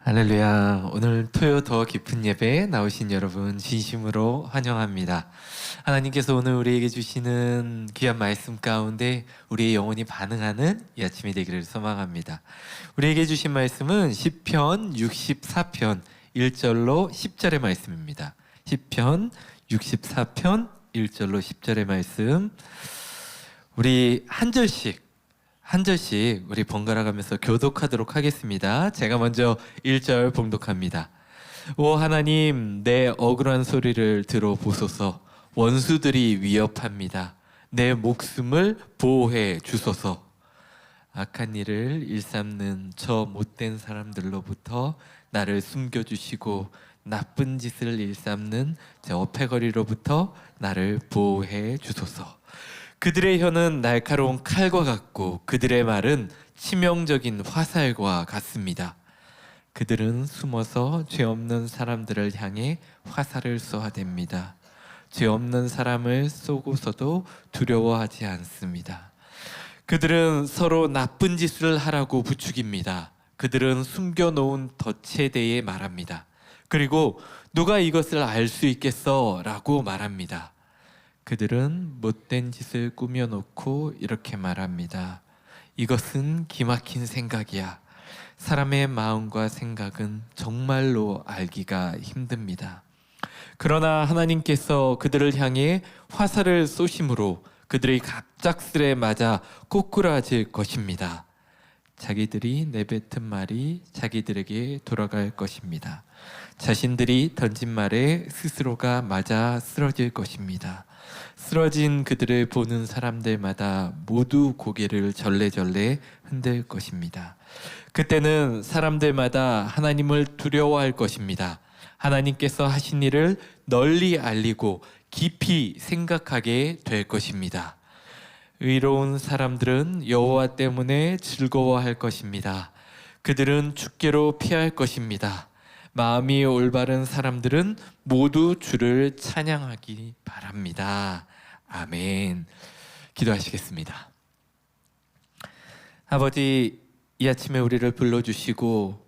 할렐루야. 오늘 토요 더 깊은 예배에 나오신 여러분 진심으로 환영합니다. 하나님께서 오늘 우리에게 주시는 귀한 말씀 가운데 우리의 영혼이 반응하는 이 아침이 되기를 소망합니다. 우리에게 주신 말씀은 시편 64편 1절로 10절의 말씀입니다. 시편 64편 1절로 10절의 말씀, 우리 한 절씩 우리 번갈아 가면서 교독하도록 하겠습니다. 제가 먼저 1절 봉독합니다. 오 하나님, 내 억울한 소리를 들어보소서. 원수들이 위협합니다. 내 목숨을 보호해 주소서. 악한 일을 일삼는 저 못된 사람들로부터 나를 숨겨주시고 나쁜 짓을 일삼는 저 패거리로부터 나를 보호해 주소서. 그들의 혀는 날카로운 칼과 같고 그들의 말은 치명적인 화살과 같습니다. 그들은 숨어서 죄 없는 사람들을 향해 화살을 쏘아댑니다. 죄 없는 사람을 쏘고서도 두려워하지 않습니다. 그들은 서로 나쁜 짓을 하라고 부추깁니다. 그들은 숨겨놓은 덫에 대해 말합니다. 그리고 누가 이것을 알 수 있겠어? 라고 말합니다. 그들은 못된 짓을 꾸며놓고 이렇게 말합니다. 이것은 기막힌 생각이야. 사람의 마음과 생각은 정말로 알기가 힘듭니다. 그러나 하나님께서 그들을 향해 화살을 쏘심으로 그들이 갑작스레 맞아 꼬꾸라질 것입니다. 자기들이 내뱉은 말이 자기들에게 돌아갈 것입니다. 자신들이 던진 말에 스스로가 맞아 쓰러질 것입니다. 쓰러진 그들을 보는 사람들마다 모두 고개를 절레절레 흔들 것입니다. 그때는 사람들마다 하나님을 두려워할 것입니다. 하나님께서 하신 일을 널리 알리고 깊이 생각하게 될 것입니다. 의로운 사람들은 여호와 때문에 즐거워할 것입니다. 그들은 축계로 피할 것입니다. 마음이 올바른 사람들은 모두 주를 찬양하기 바랍니다. 아멘. 기도하시겠습니다. 아버지, 이 아침에 우리를 불러주시고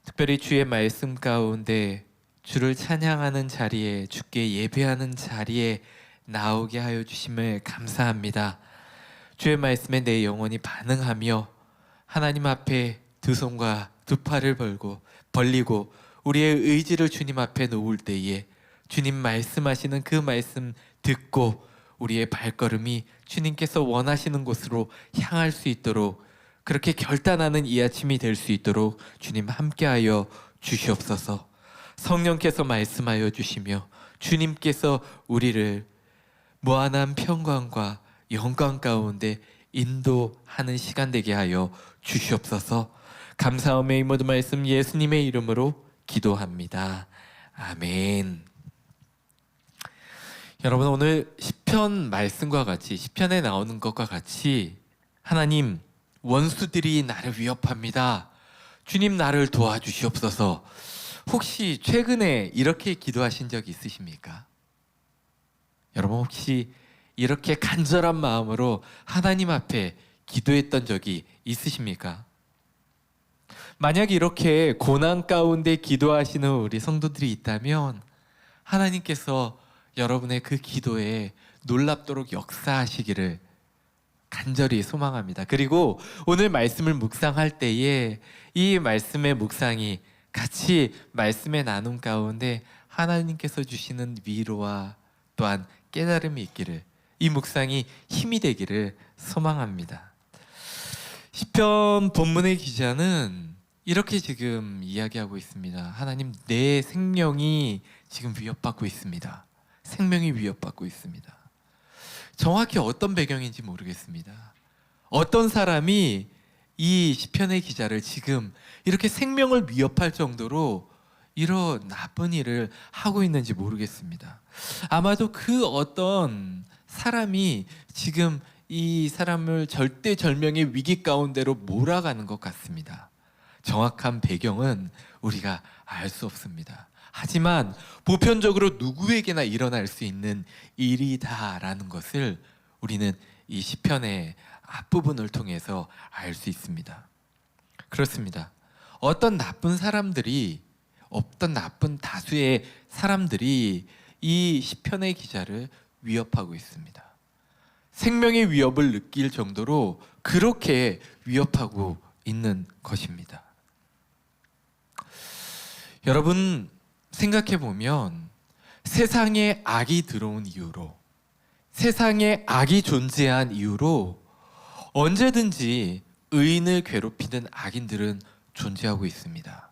특별히 주의 말씀 가운데 주를 찬양하는 자리에, 주께 예배하는 자리에 나오게 하여 주심을 감사합니다. 주의 말씀에 내 영혼이 반응하며 하나님 앞에 두 손과 두 팔을 벌리고 우리의 의지를 주님 앞에 놓을 때에 주님 말씀하시는 그 말씀 듣고 우리의 발걸음이 주님께서 원하시는 곳으로 향할 수 있도록, 그렇게 결단하는 이 아침이 될 수 있도록 주님 함께하여 주시옵소서. 성령께서 말씀하여 주시며 주님께서 우리를 무한한 평강과 영광 가운데 인도하는 시간 되게 하여 주시옵소서. 감사함의 이 모든 말씀 예수님의 이름으로 기도합니다. 아멘. 여러분, 오늘 시편 말씀과 같이, 시편에 나오는 것과 같이 하나님, 원수들이 나를 위협합니다. 주님, 나를 도와주시옵소서. 혹시 최근에 이렇게 기도하신 적 있으십니까? 여러분, 혹시 이렇게 간절한 마음으로 하나님 앞에 기도했던 적이 있으십니까? 만약 이렇게 고난 가운데 기도하시는 우리 성도들이 있다면 하나님께서 여러분의 그 기도에 놀랍도록 역사하시기를 간절히 소망합니다. 그리고 오늘 말씀을 묵상할 때에 이 말씀의 묵상이 같이 말씀의 나눔 가운데 하나님께서 주시는 위로와 또한 깨달음이 있기를, 이 묵상이 힘이 되기를 소망합니다. 시편 본문의 기자는 이렇게 지금 이야기하고 있습니다. 하나님, 내 생명이 지금 위협받고 있습니다. 생명이 위협받고 있습니다. 정확히 어떤 배경인지 모르겠습니다. 어떤 사람이 이 시편의 기자를 지금 이렇게 생명을 위협할 정도로 이런 나쁜 일을 하고 있는지 모르겠습니다. 아마도 그 어떤 사람이 지금 이 사람을 절대절명의 위기 가운데로 몰아가는 것 같습니다. 정확한 배경은 우리가 알 수 없습니다. 하지만 보편적으로 누구에게나 일어날 수 있는 일이다라는 것을 우리는 이 시편의 앞부분을 통해서 알 수 있습니다. 그렇습니다. 어떤 나쁜 사람들이, 어떤 나쁜 다수의 사람들이 이 시편의 기자를 위협하고 있습니다. 생명의 위협을 느낄 정도로 그렇게 위협하고 있는 것입니다. 여러분, 생각해 보면 세상에 악이 들어온 이후로, 세상에 악이 존재한 이후로 언제든지 의인을 괴롭히는 악인들은 존재하고 있습니다.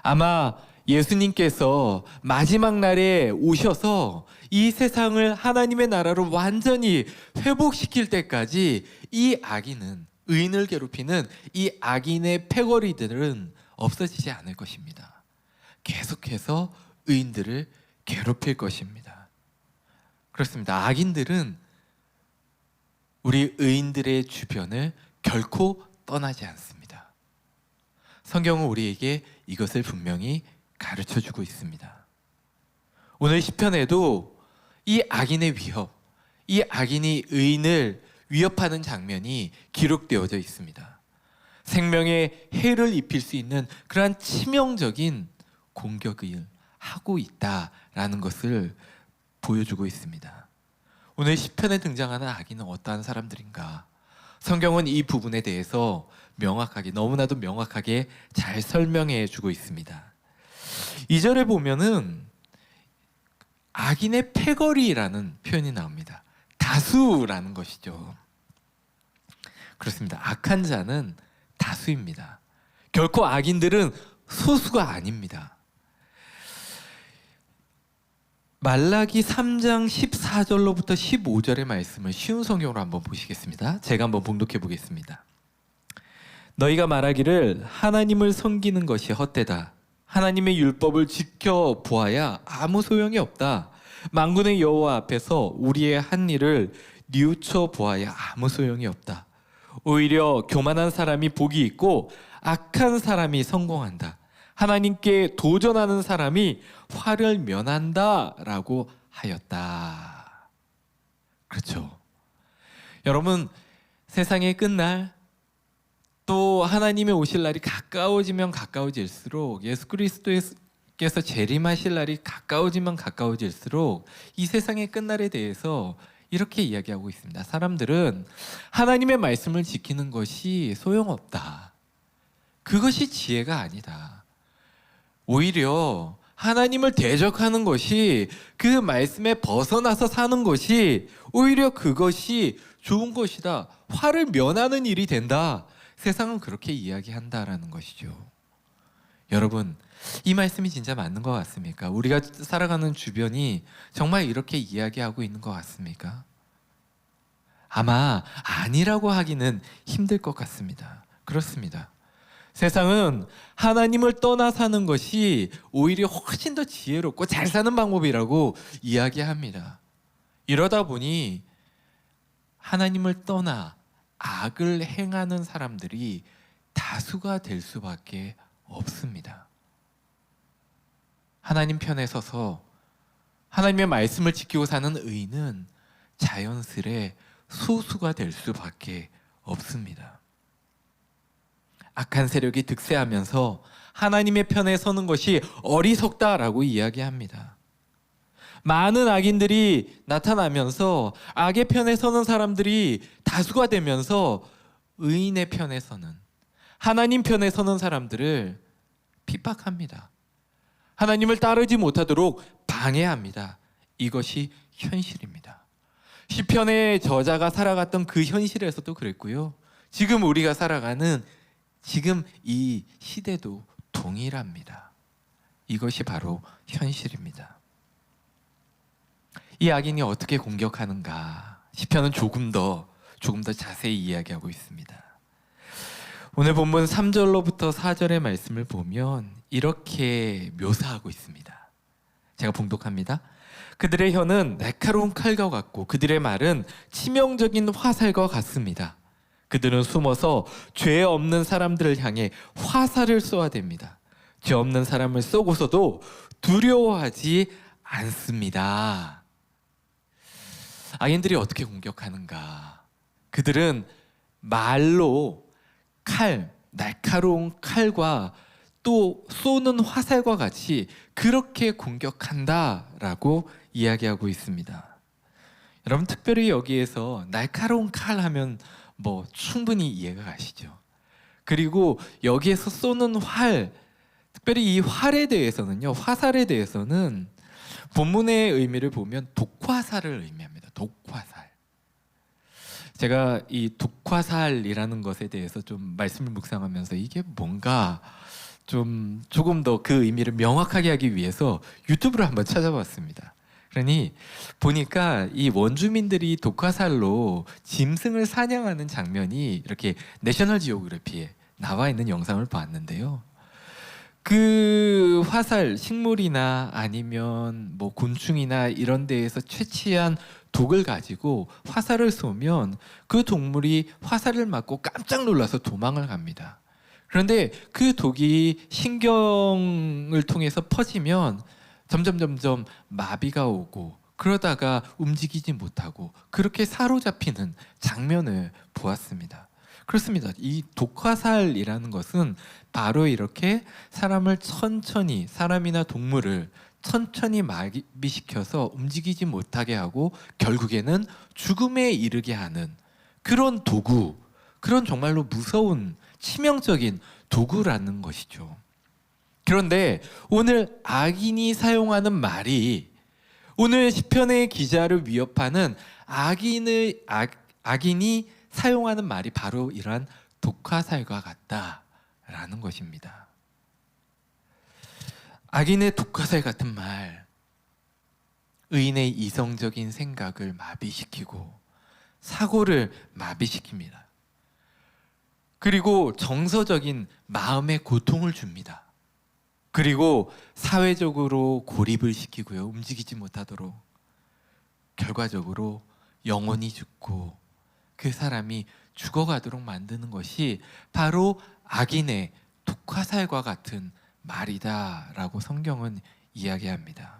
아마 예수님께서 마지막 날에 오셔서 이 세상을 하나님의 나라로 완전히 회복시킬 때까지 이 악인은, 의인을 괴롭히는 이 악인의 패거리들은 없어지지 않을 것입니다. 계속해서 의인들을 괴롭힐 것입니다. 그렇습니다. 악인들은 우리 의인들의 주변을 결코 떠나지 않습니다. 성경은 우리에게 이것을 분명히 가르쳐주고 있습니다. 오늘 시편에도 이 악인의 위협, 이 악인이 의인을 위협하는 장면이 기록되어져 있습니다. 생명에 해를 입힐 수 있는 그러한 치명적인 공격을 하고 있다라는 것을 보여주고 있습니다. 오늘 시편에 등장하는 악인은 어떠한 사람들인가? 성경은 이 부분에 대해서 명확하게, 너무나도 명확하게 잘 설명해 주고 있습니다. 2절에 보면은 악인의 패거리라는 표현이 나옵니다. 다수라는 것이죠. 그렇습니다. 악한 자는 다수입니다. 결코 악인들은 소수가 아닙니다. 말라기 3장 14절로부터 15절의 말씀을 쉬운 성경으로 한번 보시겠습니다. 제가 한번 봉독해 보겠습니다. 너희가 말하기를 하나님을 섬기는 것이 헛되다. 하나님의 율법을 지켜보아야 아무 소용이 없다. 만군의 여호와 앞에서 우리의 한 일을 뉘우쳐 보아야 아무 소용이 없다. 오히려 교만한 사람이 복이 있고 악한 사람이 성공한다. 하나님께 도전하는 사람이 화를 면한다라고 하였다. 그렇죠. 여러분, 세상의 끝날, 또 하나님의 오실 날이 가까워지면 가까워질수록, 예수 그리스도께서 재림하실 날이 가까워지면 가까워질수록 이 세상의 끝날에 대해서 이렇게 이야기하고 있습니다. 사람들은 하나님의 말씀을 지키는 것이 소용없다. 그것이 지혜가 아니다. 오히려 하나님을 대적하는 것이, 그 말씀에 벗어나서 사는 것이 오히려 그것이 좋은 것이다. 화를 면하는 일이 된다. 세상은 그렇게 이야기한다라는 것이죠. 여러분, 이 말씀이 진짜 맞는 것 같습니까? 우리가 살아가는 주변이 정말 이렇게 이야기하고 있는 것 같습니까? 아마 아니라고 하기는 힘들 것 같습니다. 그렇습니다. 세상은 하나님을 떠나 사는 것이 오히려 훨씬 더 지혜롭고 잘 사는 방법이라고 이야기합니다. 이러다 보니 하나님을 떠나 악을 행하는 사람들이 다수가 될 수밖에 없습니다. 하나님 편에 서서 하나님의 말씀을 지키고 사는 의인은 자연스레 소수가 될 수밖에 없습니다. 악한 세력이 득세하면서 하나님의 편에 서는 것이 어리석다라고 이야기합니다. 많은 악인들이 나타나면서 악의 편에 서는 사람들이 다수가 되면서 의인의 편에 서는, 하나님 편에 서는 사람들을 핍박합니다. 하나님을 따르지 못하도록 방해합니다. 이것이 현실입니다. 시편의 저자가 살아갔던 그 현실에서도 그랬고요. 지금 우리가 살아가는 지금 이 시대도 동일합니다. 이것이 바로 현실입니다. 이 악인이 어떻게 공격하는가? 시편은 조금 더 자세히 이야기하고 있습니다. 오늘 본문 3절로부터 4절의 말씀을 보면 이렇게 묘사하고 있습니다. 제가 봉독합니다. 그들의 혀는 날카로운 칼과 같고 그들의 말은 치명적인 화살과 같습니다. 그들은 숨어서 죄 없는 사람들을 향해 화살을 쏘아댑니다. 죄 없는 사람을 쏘고서도 두려워하지 않습니다. 악인들이 어떻게 공격하는가? 그들은 말로 칼, 날카로운 칼과 또 쏘는 화살과 같이 그렇게 공격한다라고 이야기하고 있습니다. 여러분, 특별히 여기에서 날카로운 칼 하면 뭐 충분히 이해가 가시죠? 그리고 여기에서 쏘는 활, 특별히 이 활에 대해서는요, 화살에 대해서는 본문의 의미를 보면 독화살을 의미합니다. 독화살. 제가 이 독화살이라는 것에 대해서 좀 말씀을 묵상하면서 이게 뭔가 조금 더 그 의미를 명확하게 하기 위해서 유튜브를 한번 찾아봤습니다. 그러니 보니까 이 원주민들이 독화살로 짐승을 사냥하는 장면이 이렇게 내셔널 지오그래피에 나와 있는 영상을 봤는데요. 그 화살, 식물이나 아니면 뭐 곤충이나 이런 데에서 채취한 독을 가지고 화살을 쏘면 그 동물이 화살을 맞고 깜짝 놀라서 도망을 갑니다. 그런데 그 독이 신경을 통해서 퍼지면 점점 마비가 오고 그러다가 움직이지 못하고 그렇게 사로잡히는 장면을 보았습니다. 그렇습니다. 이 독화살이라는 것은 바로 이렇게 사람을 천천히, 사람이나 동물을 천천히 마비시켜서 움직이지 못하게 하고 결국에는 죽음에 이르게 하는 그런 도구, 그런 정말로 무서운 치명적인 도구라는 것이죠. 그런데 오늘 악인이 사용하는 말이, 오늘 시편의 기자를 위협하는 악인이 사용하는 말이 바로 이러한 독화살과 같다라는 것입니다. 악인의 독화살 같은 말, 의인의 이성적인 생각을 마비시키고 사고를 마비시킵니다. 그리고 정서적인 마음의 고통을 줍니다. 그리고 사회적으로 고립을 시키고요, 움직이지 못하도록. 결과적으로 영혼이 죽고 그 사람이 죽어가도록 만드는 것이 바로 악인의 독화살과 같은 말이다라고 성경은 이야기합니다.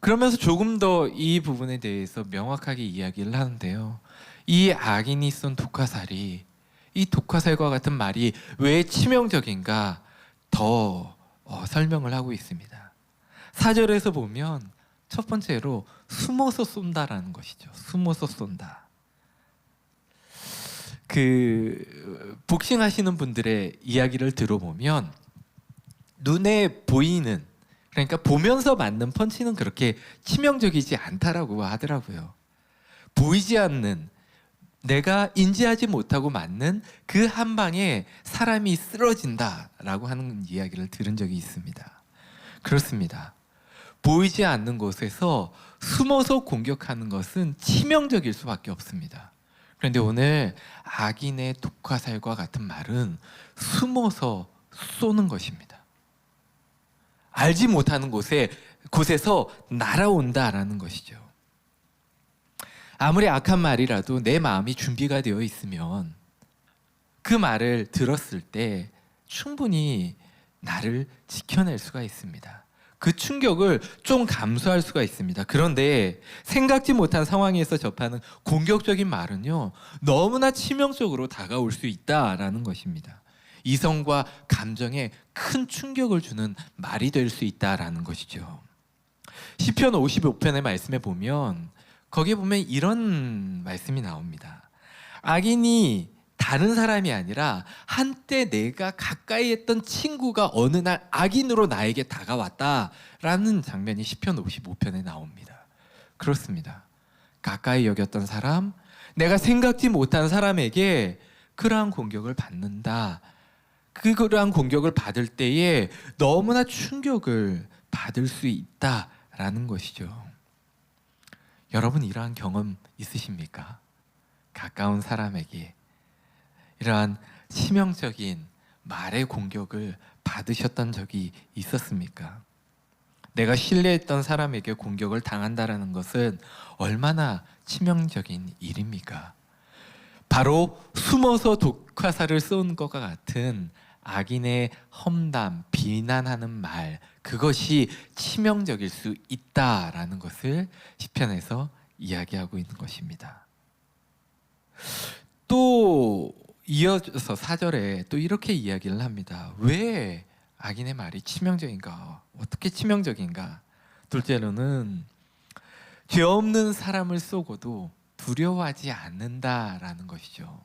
그러면서 조금 더 이 부분에 대해서 명확하게 이야기를 하는데요. 이 악인이 쏜 독화살이, 이 독화살과 같은 말이 왜 치명적인가 더 설명을 하고 있습니다. 4절에서 보면 첫 번째로 숨어서 쏜다라는 것이죠. 숨어서 쏜다. 그 복싱하시는 분들의 이야기를 들어보면 눈에 보이는, 그러니까 보면서 맞는 펀치는 그렇게 치명적이지 않다라고 하더라고요. 보이지 않는, 내가 인지하지 못하고 맞는 그 한 방에 사람이 쓰러진다라고 하는 이야기를 들은 적이 있습니다. 그렇습니다. 보이지 않는 곳에서 숨어서 공격하는 것은 치명적일 수밖에 없습니다. 그런데 오늘 악인의 독화살과 같은 말은 숨어서 쏘는 것입니다. 알지 못하는 곳에서 날아온다라는 것이죠. 아무리 악한 말이라도 내 마음이 준비가 되어 있으면 그 말을 들었을 때 충분히 나를 지켜낼 수가 있습니다. 그 충격을 좀 감수할 수가 있습니다. 그런데 생각지 못한 상황에서 접하는 공격적인 말은요, 너무나 치명적으로 다가올 수 있다라는 것입니다. 이성과 감정에 큰 충격을 주는 말이 될 수 있다라는 것이죠. 시편 55편의 말씀에 보면, 거기에 보면 이런 말씀이 나옵니다. 악인이 다른 사람이 아니라 한때 내가 가까이 했던 친구가 어느 날 악인으로 나에게 다가왔다라는 장면이 시편 55편에 나옵니다. 그렇습니다. 가까이 여겼던 사람, 내가 생각지 못한 사람에게 그러한 공격을 받는다. 그러한 공격을 받을 때에 너무나 충격을 받을 수 있다라는 것이죠. 여러분, 이러한 경험 있으십니까? 가까운 사람에게 이러한 치명적인 말의 공격을 받으셨던 적이 있었습니까? 내가 신뢰했던 사람에게 공격을 당한다는 것은 얼마나 치명적인 일입니까? 바로 숨어서 독화살을 쏜 것과 같은 악인의 험담, 비난하는 말, 그것이 치명적일 수 있다라는 것을 시편에서 이야기하고 있는 것입니다. 또 이어서 4절에 또 이렇게 이야기를 합니다. 왜 악인의 말이 치명적인가? 어떻게 치명적인가? 둘째로는 죄 없는 사람을 쏘고도 두려워하지 않는다라는 것이죠.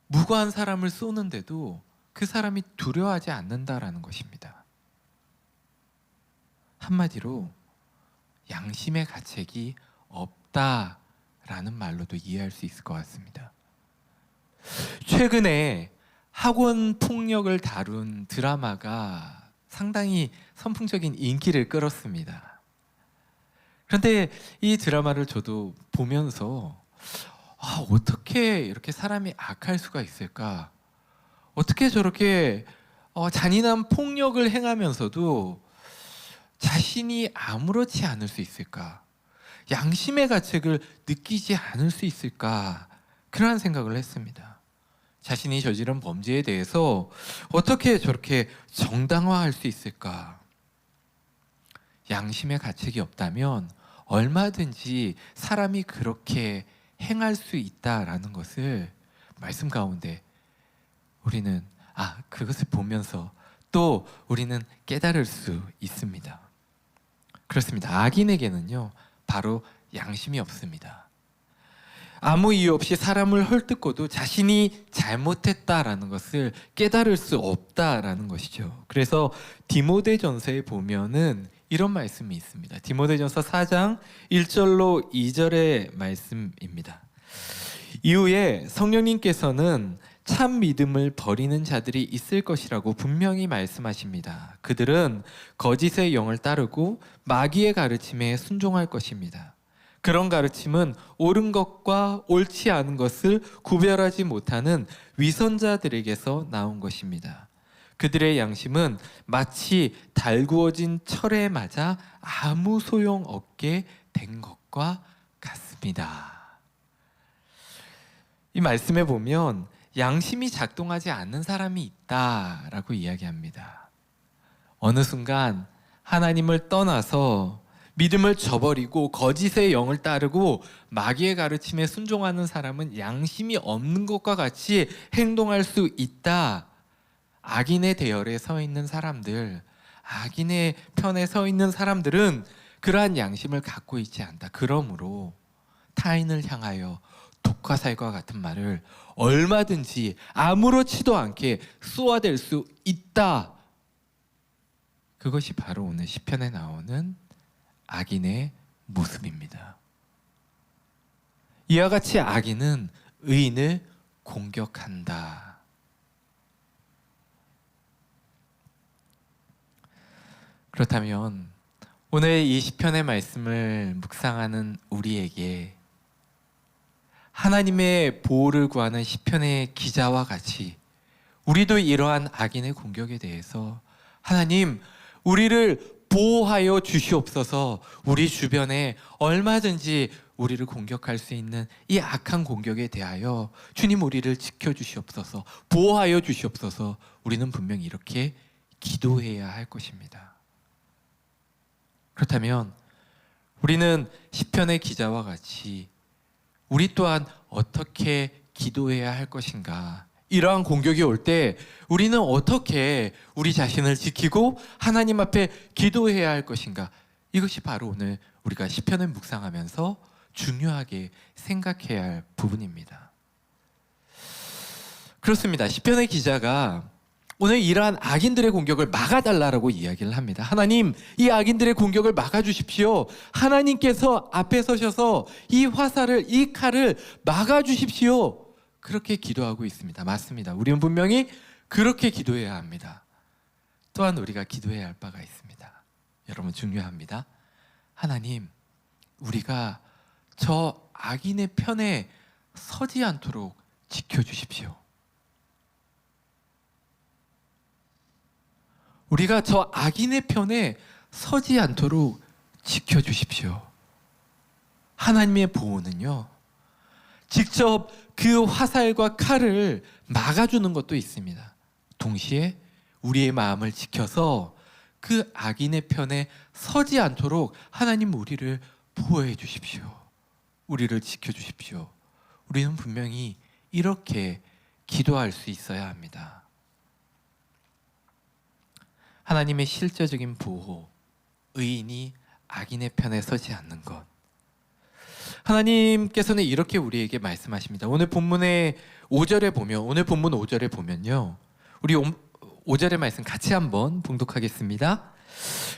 무고한 사람을 쏘는데도 그 사람이 두려워하지 않는다라는 것입니다. 한마디로 양심의 가책이 없다라는 말로도 이해할 수 있을 것 같습니다. 최근에 학원 폭력을 다룬 드라마가 상당히 선풍적인 인기를 끌었습니다. 그런데 이 드라마를 저도 보면서 어떻게 이렇게 사람이 악할 수가 있을까? 어떻게 저렇게 잔인한 폭력을 행하면서도 자신이 아무렇지 않을 수 있을까? 양심의 가책을 느끼지 않을 수 있을까? 그러한 생각을 했습니다. 자신이 저지른 범죄에 대해서 어떻게 저렇게 정당화할 수 있을까? 양심의 가책이 없다면 얼마든지 사람이 그렇게 행할 수 있다라는 것을 말씀 가운데 우리는 그것을 보면서 또 우리는 깨달을 수 있습니다. 그렇습니다. 악인에게는요, 바로 양심이 없습니다. 아무 이유 없이 사람을 헐뜯고도 자신이 잘못했다라는 것을 깨달을 수 없다라는 것이죠. 그래서 디모데전서에 보면은 이런 말씀이 있습니다. 디모데전서 4장 1절로 2절의 말씀입니다. 이후에 성령님께서는 참 믿음을 버리는 자들이 있을 것이라고 분명히 말씀하십니다. 그들은 거짓의 영을 따르고 마귀의 가르침에 순종할 것입니다. 그런 가르침은 옳은 것과 옳지 않은 것을 구별하지 못하는 위선자들에게서 나온 것입니다. 그들의 양심은 마치 달구어진 철에 맞아 아무 소용 없게 된 것과 같습니다. 이 말씀에 보면 양심이 작동하지 않는 사람이 있다라고 이야기합니다. 어느 순간 하나님을 떠나서 믿음을 저버리고 거짓의 영을 따르고 마귀의 가르침에 순종하는 사람은 양심이 없는 것과 같이 행동할 수 있다. 악인의 대열에 서 있는 사람들, 악인의 편에 서 있는 사람들은 그러한 양심을 갖고 있지 않다. 그러므로 타인을 향하여 독화살과 같은 말을 얼마든지 아무렇지도 않게 쏘아댈 수 있다. 그것이 바로 오늘 시편에 나오는 악인의 모습입니다. 이와 같이 악인은 의인을 공격한다. 그렇다면 오늘 이 시편의 말씀을 묵상하는 우리에게 하나님의 보호를 구하는 시편의 기자와 같이 우리도 이러한 악인의 공격에 대해서 하나님, 우리를 보호하여 주시옵소서. 우리 주변에 얼마든지 우리를 공격할 수 있는 이 악한 공격에 대하여 주님, 우리를 지켜주시옵소서, 보호하여 주시옵소서. 우리는 분명히 이렇게 기도해야 할 것입니다. 그렇다면 우리는 시편의 기자와 같이 우리 또한 어떻게 기도해야 할 것인가? 이러한 공격이 올 때 우리는 어떻게 우리 자신을 지키고 하나님 앞에 기도해야 할 것인가? 이것이 바로 오늘 우리가 시편을 묵상하면서 중요하게 생각해야 할 부분입니다. 그렇습니다. 시편의 기자가 오늘 이러한 악인들의 공격을 막아달라고 이야기를 합니다. 하나님, 이 악인들의 공격을 막아주십시오. 하나님께서 앞에 서셔서 이 화살을, 이 칼을 막아주십시오. 그렇게 기도하고 있습니다. 맞습니다. 우리는 분명히 그렇게 기도해야 합니다. 또한 우리가 기도해야 할 바가 있습니다. 여러분, 중요합니다. 하나님, 우리가 저 악인의 편에 서지 않도록 지켜주십시오. 우리가 저 악인의 편에 서지 않도록 지켜주십시오. 하나님의 보호는요, 직접 그 화살과 칼을 막아주는 것도 있습니다. 동시에 우리의 마음을 지켜서 그 악인의 편에 서지 않도록 하나님, 우리를 보호해 주십시오. 우리를 지켜주십시오. 우리는 분명히 이렇게 기도할 수 있어야 합니다. 하나님의 실제적인 보호, 의인이 악인의 편에 서지 않는 것. 하나님께서는 이렇게 우리에게 말씀하십니다. 오늘 본문 5절에 보면요. 우리 5절의 말씀 같이 한번 봉독하겠습니다.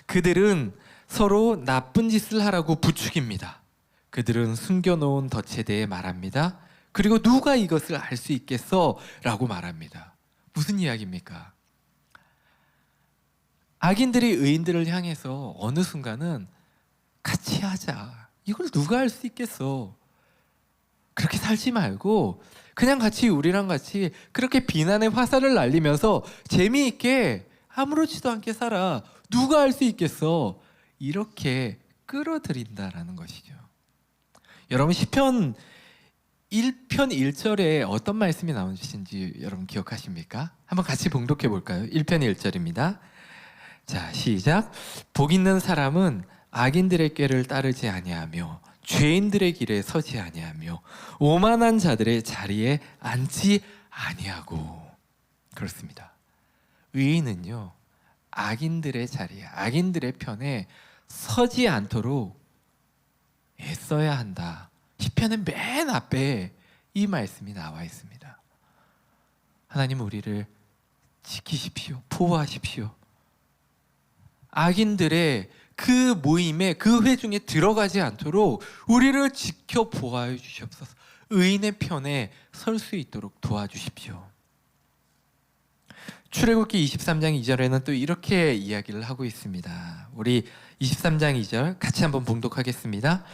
그들은 서로 나쁜 짓을 하라고 부추깁니다. 그들은 숨겨놓은 덫에 대해 말합니다. 그리고 누가 이것을 알 수 있겠어? 라고 말합니다. 무슨 이야기입니까? 악인들이 의인들을 향해서 어느 순간은 같이 하자. 이걸 누가 알 수 있겠어? 그렇게 살지 말고 그냥 같이 우리랑 같이 그렇게 비난의 화살을 날리면서 재미있게 아무렇지도 않게 살아. 누가 알 수 있겠어? 이렇게 끌어들인다라는 것이죠. 여러분 시편 1편 1절에 어떤 말씀이 나오신지 여러분 기억하십니까? 한번 같이 봉독해 볼까요? 1편 1절입니다. 자, 시작. 복 있는 사람은 악인들의 꾀를 따르지 아니하며 죄인들의 길에 서지 아니하며 오만한 자들의 자리에 앉지 아니하고. 그렇습니다. 의인은요, 악인들의 자리에, 악인들의 편에 서지 않도록 애써야 한다. 시편은 맨 앞에 이 말씀이 나와 있습니다. 하나님 우리를 지키십시오. 보호하십시오. 악인들의 그 모임에, 그 회중에 들어가지 않도록 우리를 지켜 보호하여 주시옵소서. 의인의 편에 설 수 있도록 도와주십시오. 출애굽기 23장 2절에는 또 이렇게 이야기를 하고 있습니다. 우리 23장 2절 같이 한번 봉독하겠습니다.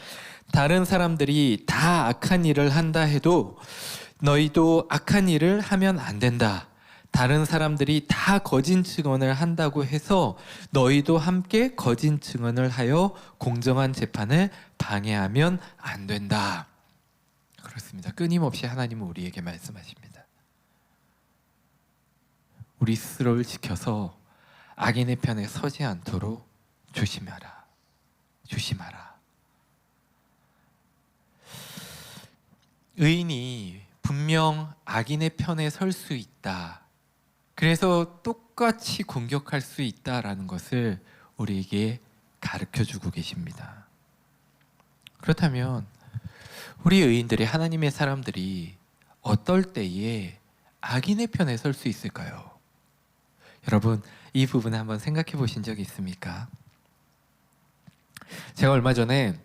다른 사람들이 다 악한 일을 한다 해도 너희도 악한 일을 하면 안 된다. 다른 사람들이 다 거짓 증언을 한다고 해서 너희도 함께 거짓 증언을 하여 공정한 재판을 방해하면 안 된다. 그렇습니다. 끊임없이 하나님은 우리에게 말씀하십니다. 우리 스스로를 지켜서 악인의 편에 서지 않도록 조심하라. 조심하라. 의인이 분명 악인의 편에 설 수 있다. 그래서 똑같이 공격할 수 있다라는 것을 우리에게 가르쳐주고 계십니다. 그렇다면 우리 의인들이, 하나님의 사람들이 어떨 때에 악인의 편에 설 수 있을까요? 여러분, 이 부분을 한번 생각해 보신 적이 있습니까? 제가 얼마 전에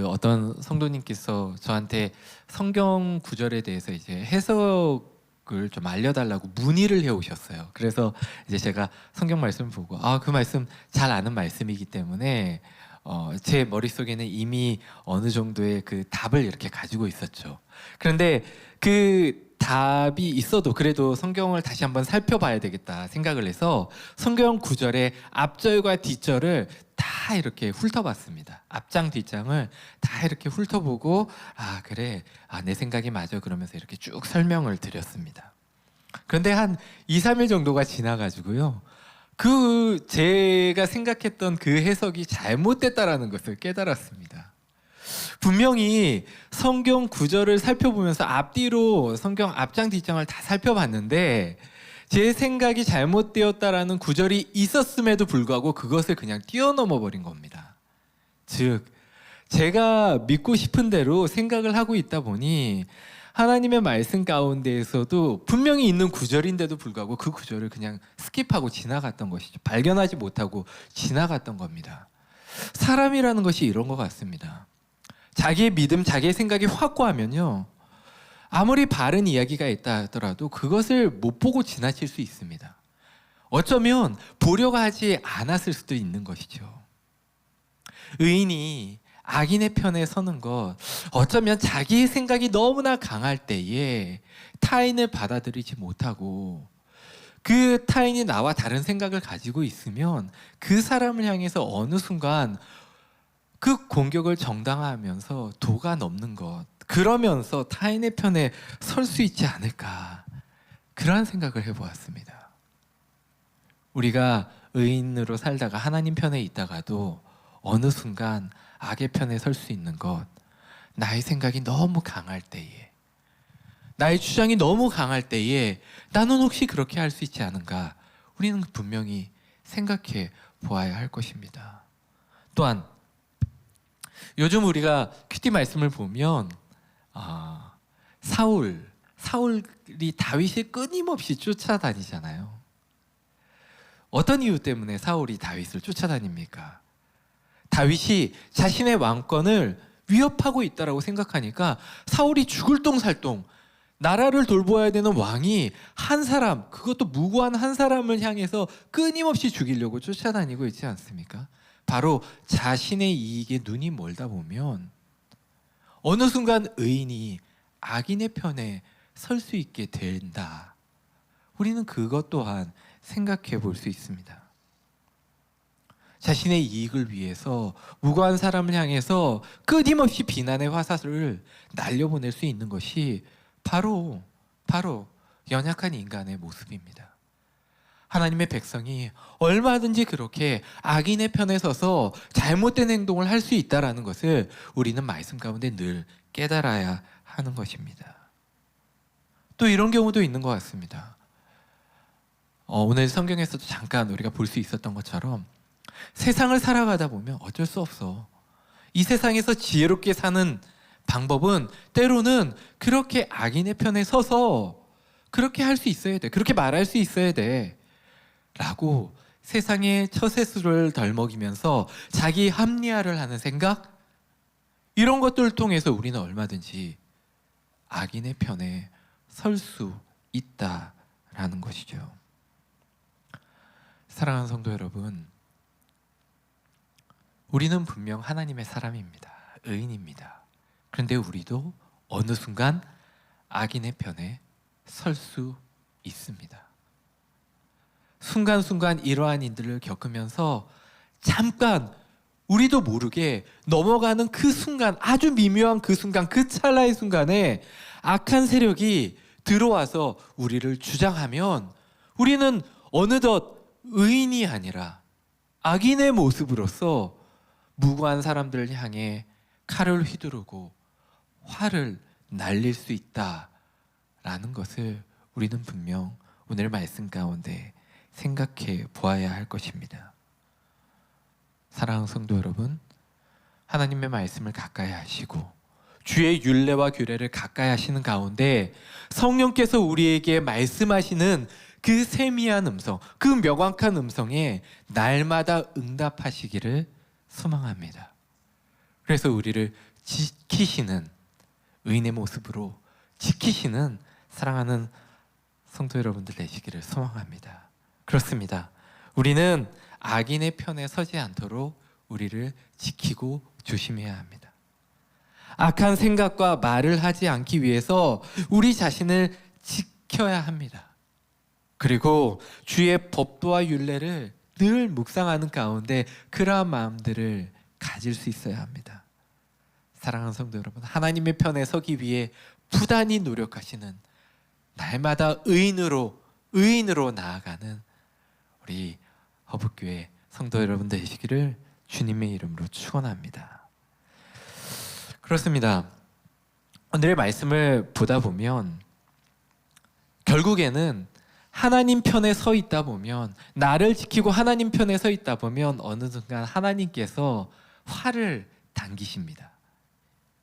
어떤 성도님께서 저한테 성경 구절에 대해서 이제 해석을 좀 알려달라고 문의를 해오셨어요. 그래서 이제 제가 성경 말씀을 보고 그 말씀 잘 아는 말씀이기 때문에 제 머릿속에는 이미 어느 정도의 그 답을 이렇게 가지고 있었죠. 그런데 그 답이 있어도 그래도 성경을 다시 한번 살펴봐야 되겠다 생각을 해서 성경 구절의 앞절과 뒷절을 다 이렇게 훑어봤습니다. 앞장 뒷장을 다 이렇게 훑어보고 그래, 내 생각이 맞아 그러면서 이렇게 쭉 설명을 드렸습니다. 그런데 한 2, 3일 정도가 지나가지고요, 제가 생각했던 그 해석이 잘못됐다라는 것을 깨달았습니다. 분명히 성경 구절을 살펴보면서 앞뒤로 성경 앞장 뒷장을 다 살펴봤는데 제 생각이 잘못되었다라는 구절이 있었음에도 불구하고 그것을 그냥 뛰어넘어 버린 겁니다. 즉, 제가 믿고 싶은 대로 생각을 하고 있다 보니 하나님의 말씀 가운데에서도 분명히 있는 구절인데도 불구하고 그 구절을 그냥 스킵하고 지나갔던 것이죠. 발견하지 못하고 지나갔던 겁니다. 사람이라는 것이 이런 것 같습니다. 자기의 믿음, 자기의 생각이 확고하면요, 아무리 바른 이야기가 있다 하더라도 그것을 못 보고 지나칠 수 있습니다. 어쩌면 보려고 하지 않았을 수도 있는 것이죠. 의인이 악인의 편에 서는 것, 어쩌면 자기의 생각이 너무나 강할 때에 타인을 받아들이지 못하고 그 타인이 나와 다른 생각을 가지고 있으면 그 사람을 향해서 어느 순간 그 공격을 정당화하면서 도가 넘는 것, 그러면서 타인의 편에 설 수 있지 않을까, 그러한 생각을 해보았습니다. 우리가 의인으로 살다가 하나님 편에 있다가도 어느 순간 악의 편에 설 수 있는 것, 나의 생각이 너무 강할 때에, 나의 주장이 너무 강할 때에 나는 혹시 그렇게 할 수 있지 않은가? 우리는 분명히 생각해 보아야 할 것입니다. 또한 요즘 우리가 큐티 말씀을 보면 사울이 다윗을 끊임없이 쫓아다니잖아요. 어떤 이유 때문에 사울이 다윗을 쫓아다닙니까? 다윗이 자신의 왕권을 위협하고 있다고 생각하니까 사울이 죽을 똥살똥 나라를 돌보아야 되는 왕이 한 사람, 그것도 무고한 한 사람을 향해서 끊임없이 죽이려고 쫓아다니고 있지 않습니까? 바로 자신의 이익에 눈이 멀다 보면 어느 순간 의인이 악인의 편에 설 수 있게 된다. 우리는 그것 또한 생각해 볼 수 있습니다. 자신의 이익을 위해서 무고한 사람을 향해서 끊임없이 비난의 화살을 날려보낼 수 있는 것이 바로 연약한 인간의 모습입니다. 하나님의 백성이 얼마든지 그렇게 악인의 편에 서서 잘못된 행동을 할 수 있다는 것을 우리는 말씀 가운데 늘 깨달아야 하는 것입니다. 또 이런 경우도 있는 것 같습니다. 오늘 성경에서도 잠깐 우리가 볼 수 있었던 것처럼 세상을 살아가다 보면 어쩔 수 없어. 이 세상에서 지혜롭게 사는 방법은 때로는 그렇게 악인의 편에 서서 그렇게 할 수 있어야 돼. 그렇게 말할 수 있어야 돼. 라고 세상의 처세술을 덜먹이면서 자기 합리화를 하는 생각? 이런 것들을 통해서 우리는 얼마든지 악인의 편에 설 수 있다라는 것이죠. 사랑하는 성도 여러분, 우리는 분명 하나님의 사람입니다. 의인입니다. 그런데 우리도 어느 순간 악인의 편에 설 수 있습니다. 순간순간 이러한 일들을 겪으면서 잠깐 우리도 모르게 넘어가는 그 순간, 아주 미묘한 그 순간, 그 찰나의 순간에 악한 세력이 들어와서 우리를 주장하면 우리는 어느덧 의인이 아니라 악인의 모습으로서 무고한 사람들을 향해 칼을 휘두르고 화를 날릴 수 있다라는 것을 우리는 분명 오늘 말씀 가운데 생각해 보아야 할 것입니다. 사랑하는 성도 여러분, 하나님의 말씀을 가까이 하시고 주의 율례와 규례를 가까이 하시는 가운데 성령께서 우리에게 말씀하시는 그 세미한 음성, 그 명확한 음성에 날마다 응답하시기를 소망합니다. 그래서 우리를 지키시는 의인의 모습으로 지키시는 사랑하는 성도 여러분들 되시기를 소망합니다. 그렇습니다. 우리는 악인의 편에 서지 않도록 우리를 지키고 조심해야 합니다. 악한 생각과 말을 하지 않기 위해서 우리 자신을 지켜야 합니다. 그리고 주의 법도와 율례를 늘 묵상하는 가운데 그러한 마음들을 가질 수 있어야 합니다. 사랑하는 성도 여러분, 하나님의 편에 서기 위해 부단히 노력하시는 날마다 의인으로 나아가는 우리 허브교회 성도 여러분 되시기를 주님의 이름으로 축원합니다. 그렇습니다. 오늘의 말씀을 보다 보면 결국에는 하나님 편에 서 있다 보면, 나를 지키고 하나님 편에 서 있다 보면 어느 순간 하나님께서 화를 당기십니다.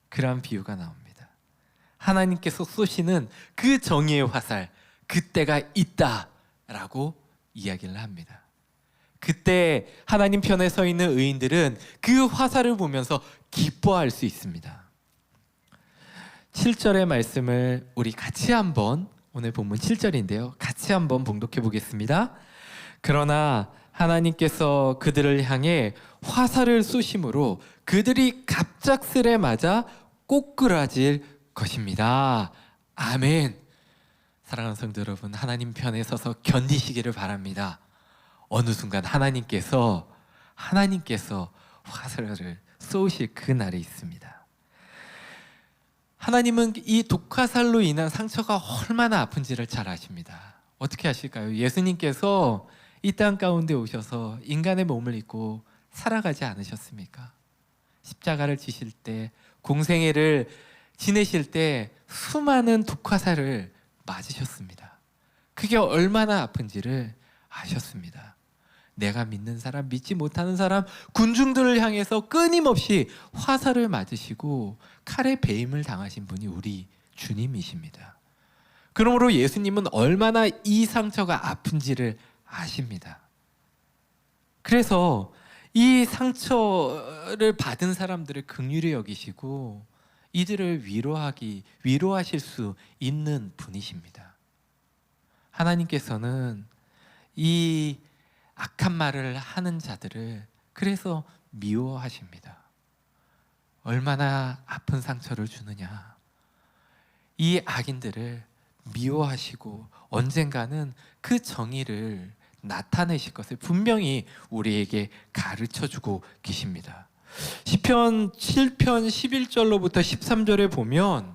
그런 비유가 나옵니다. 하나님께서 쏘시는 그 정의의 화살, 그때가 있다라고 이야기를 합니다. 그때 하나님 편에 서 있는 의인들은 그 화살을 보면서 기뻐할 수 있습니다. 7절의 말씀을 우리 같이 한번, 오늘 본문 7절인데요, 같이 한번 봉독해 보겠습니다. 그러나 하나님께서 그들을 향해 화살을 쏘심으로 그들이 갑작스레 맞아 꼬꾸라질 것입니다. 아멘. 사랑하는 성도 여러분, 하나님 편에 서서 견디시기를 바랍니다. 어느 순간 하나님께서 화살을 쏘실 그 날이 있습니다. 하나님은 이 독화살로 인한 상처가 얼마나 아픈지를 잘 아십니다. 어떻게 아실까요? 예수님께서 이 땅 가운데 오셔서 인간의 몸을 입고 살아가지 않으셨습니까? 십자가를 지실 때, 공생애를 지내실 때 수많은 독화살을 맞으셨습니다. 그게 얼마나 아픈지를 아셨습니다. 내가 믿는 사람, 믿지 못하는 사람, 군중들을 향해서 끊임없이 화살을 맞으시고 칼에 배임을 당하신 분이 우리 주님이십니다. 그러므로 예수님은 얼마나 이 상처가 아픈지를 아십니다. 그래서 이 상처를 받은 사람들을 긍휼히 여기시고 이들을 위로하실 수 있는 분이십니다. 하나님께서는 이 악한 말을 하는 자들을 그래서 미워하십니다. 얼마나 아픈 상처를 주느냐. 이 악인들을 미워하시고 언젠가는 그 정의를 나타내실 것을 분명히 우리에게 가르쳐주고 계십니다. 시편 7편 11절로부터 13절에 보면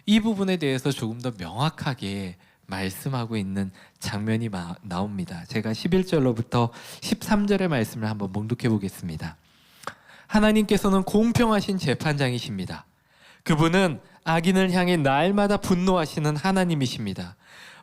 이 부분에 대해서 조금 더 명확하게 말씀하고 있는 장면이 나옵니다. 제가 11절로부터 13절의 말씀을 한번 봉독해 보겠습니다. 하나님께서는 공평하신 재판장이십니다. 그분은 악인을 향해 날마다 분노하시는 하나님이십니다.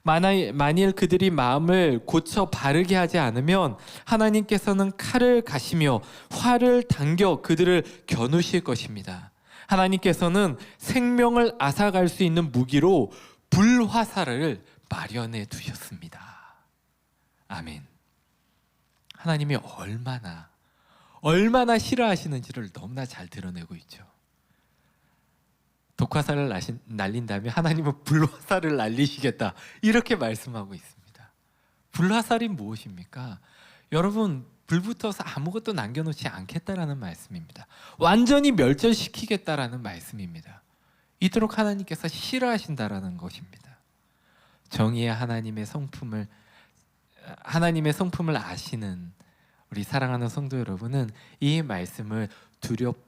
만일 그들이 마음을 고쳐 바르게 하지 않으면 하나님께서는 칼을 가시며 활을 당겨 그들을 겨누실 것입니다. 하나님께서는 생명을 앗아갈 수 있는 무기로 불화살을 마련해 두셨습니다. 아멘. 하나님이 얼마나 싫어하시는지를 너무나 잘 드러내고 있죠. 독화살을 날린다면 하나님은 불화살을 날리시겠다, 이렇게 말씀하고 있습니다. 불화살이 무엇입니까? 여러분, 불 붙어서 아무것도 남겨놓지 않겠다라는 말씀입니다. 완전히 멸절시키겠다라는 말씀입니다. 이토록 하나님께서 싫어하신다라는 것입니다. 정의의 하나님의 성품을 아시는 우리 사랑하는 성도 여러분은 이 말씀을 두렵고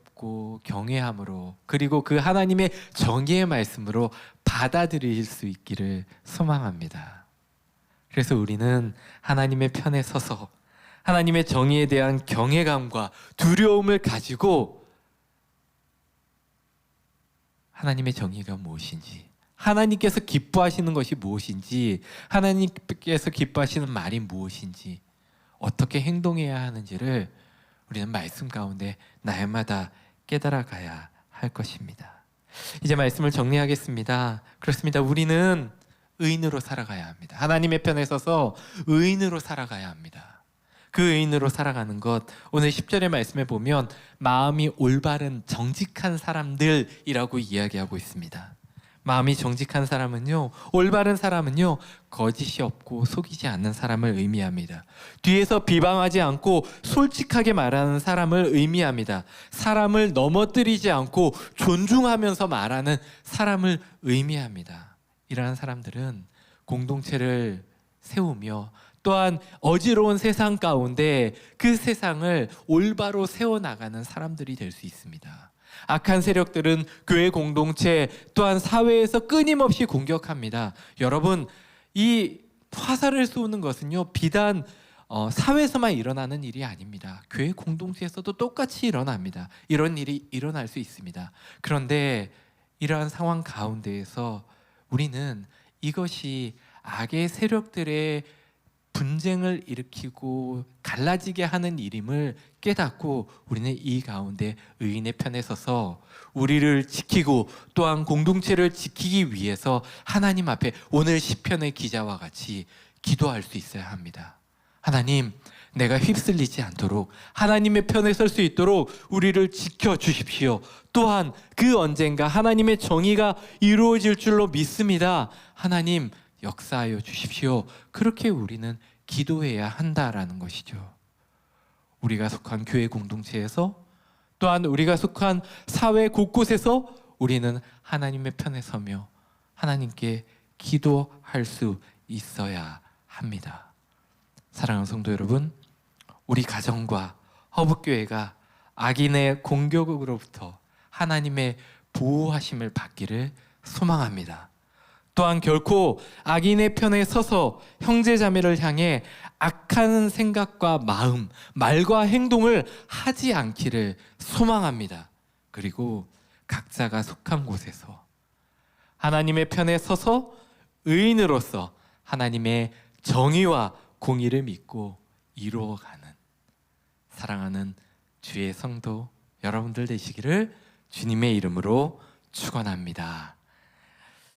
경외함으로, 그리고 그 하나님의 정의의 말씀으로 받아들일 수 있기를 소망합니다. 그래서 우리는 하나님의 편에 서서 하나님의 정의에 대한 경외감과 두려움을 가지고 하나님의 정의가 무엇인지, 하나님께서 기뻐하시는 것이 무엇인지, 하나님께서 기뻐하시는 말이 무엇인지, 어떻게 행동해야 하는지를 우리는 말씀 가운데 날마다 깨달아가야 할 것입니다. 이제 말씀을 정리하겠습니다. 그렇습니다. 우리는 의인으로 살아가야 합니다. 하나님의 편에 서서 의인으로 살아가야 합니다. 그 의인으로 살아가는 것, 오늘 10절의 말씀에 보면 마음이 올바른 정직한 사람들이라고 이야기하고 있습니다. 마음이 정직한 사람은요, 올바른 사람은요, 거짓이 없고 속이지 않는 사람을 의미합니다. 뒤에서 비방하지 않고 솔직하게 말하는 사람을 의미합니다. 사람을 넘어뜨리지 않고 존중하면서 말하는 사람을 의미합니다. 이러한 사람들은 공동체를 세우며 또한 어지러운 세상 가운데 그 세상을 올바로 세워나가는 사람들이 될 수 있습니다. 악한 세력들은 교회 공동체 또한 사회에서 끊임없이 공격합니다. 여러분, 이 화살을 쏘는 것은요, 비단 사회에서만 일어나는 일이 아닙니다. 교회 공동체에서도 똑같이 일어납니다. 이런 일이 일어날 수 있습니다. 그런데 이러한 상황 가운데에서 우리는 이것이 악의 세력들의 분쟁을 일으키고 갈라지게 하는 일임을 깨닫고 우리는 이 가운데 의인의 편에 서서 우리를 지키고 또한 공동체를 지키기 위해서 하나님 앞에 오늘 시편의 기자와 같이 기도할 수 있어야 합니다. 하나님, 내가 휩쓸리지 않도록 하나님의 편에 설 수 있도록 우리를 지켜주십시오. 또한 그 언젠가 하나님의 정의가 이루어질 줄로 믿습니다. 하나님, 역사하여 주십시오. 그렇게 우리는 기도해야 한다라는 것이죠. 우리가 속한 교회 공동체에서 또한 우리가 속한 사회 곳곳에서 우리는 하나님의 편에 서며 하나님께 기도할 수 있어야 합니다. 사랑하는 성도 여러분, 우리 가정과 허브교회가 악인의 공격으로부터 하나님의 보호하심을 받기를 소망합니다. 또한 결코 악인의 편에 서서 형제자매를 향해 악한 생각과 마음, 말과 행동을 하지 않기를 소망합니다. 그리고 각 각자가 속한 곳에서 하나님의 편에 서서 의인으로서 하나님의 정의와 공의를 믿고 이루어가는 사랑하는 주의 성도 여러분들 되시기를 주님의 이름으로 축원합니다.